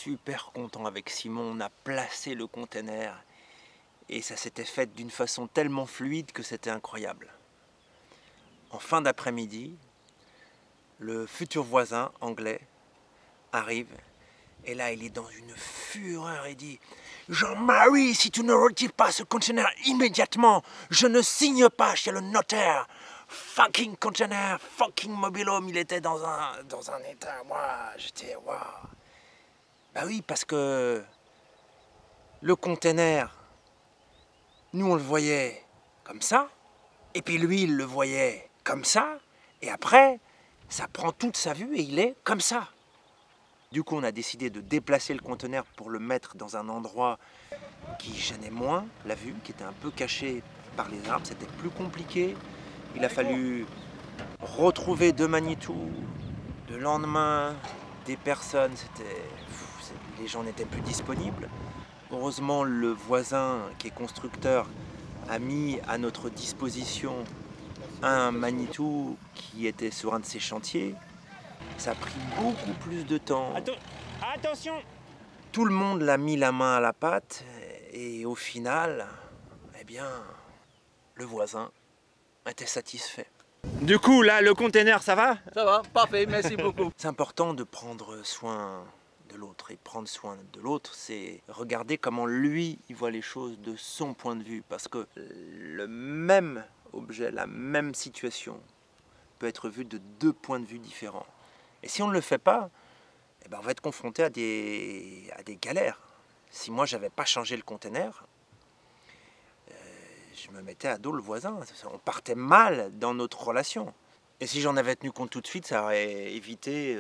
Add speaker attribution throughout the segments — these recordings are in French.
Speaker 1: super content avec Simon, on a placé le container et ça s'était fait d'une façon tellement fluide que c'était incroyable. En fin d'après-midi, le futur voisin anglais arrive et là il est dans une fureur et dit « Jean-Marie, si tu ne retires pas ce conteneur immédiatement, je ne signe pas chez le notaire. Fucking conteneur, fucking mobil-home. » Il était dans un état, moi j'étais waouh. Bah oui, parce que le conteneur, nous on le voyait comme ça, et puis lui il le voyait comme ça, et après ça prend toute sa vue et il est comme ça. Du coup, on a décidé de déplacer le conteneur pour le mettre dans un endroit qui gênait moins la vue, qui était un peu caché par les arbres. C'était plus compliqué. Il a fallu retrouver de Manitou, le lendemain, des personnes. Les gens n'étaient plus disponibles. Heureusement, le voisin qui est constructeur a mis à notre disposition un Manitou qui était sur un de ses chantiers. Ça a pris beaucoup plus de temps.
Speaker 2: Attention!
Speaker 1: Tout le monde l'a mis la main à la pâte et au final, eh bien, le voisin était satisfait.
Speaker 2: Du coup, là, le container, ça va?
Speaker 3: Ça va, parfait, merci beaucoup.
Speaker 1: C'est important de prendre soin de l'autre. Et prendre soin de l'autre, c'est regarder comment lui, il voit les choses de son point de vue. Parce que le même objet, la même situation peut être vu de deux points de vue différents. Et si on ne le fait pas, eh ben on va être confronté à des galères. Si moi, j'avais pas changé le container, je me mettais à dos le voisin. On partait mal dans notre relation. Et si j'en avais tenu compte tout de suite, ça aurait évité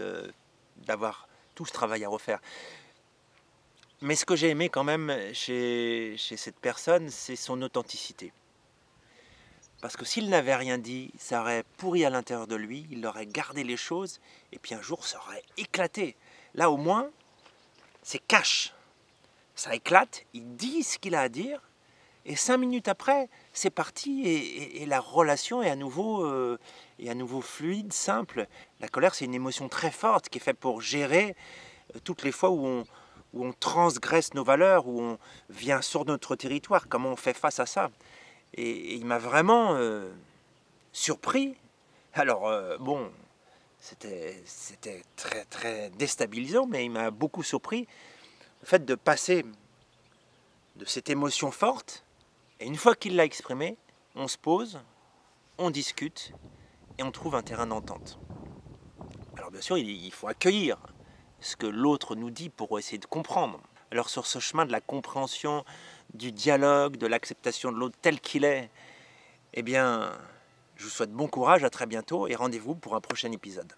Speaker 1: d'avoir tout ce travail à refaire. Mais ce que j'ai aimé quand même chez cette personne, c'est son authenticité. Parce que s'il n'avait rien dit, ça aurait pourri à l'intérieur de lui, il aurait gardé les choses, et puis un jour, ça aurait éclaté. Là, au moins, c'est cash. Ça éclate, il dit ce qu'il a à dire, et 5 minutes après, c'est parti, et la relation est à nouveau fluide, simple. La colère, c'est une émotion très forte qui est faite pour gérer toutes les fois où on transgresse nos valeurs, où on vient sur notre territoire, comment on fait face à ça. Et il m'a vraiment surpris. Alors, bon, c'était très, très déstabilisant, mais il m'a beaucoup surpris. Le fait de passer de cette émotion forte, et une fois qu'il l'a exprimée, on se pose, on discute, et on trouve un terrain d'entente. Alors bien sûr, il faut accueillir ce que l'autre nous dit pour essayer de comprendre. Alors sur ce chemin de la compréhension, du dialogue, de l'acceptation de l'autre tel qu'il est, eh bien, je vous souhaite bon courage, à très bientôt et rendez-vous pour un prochain épisode.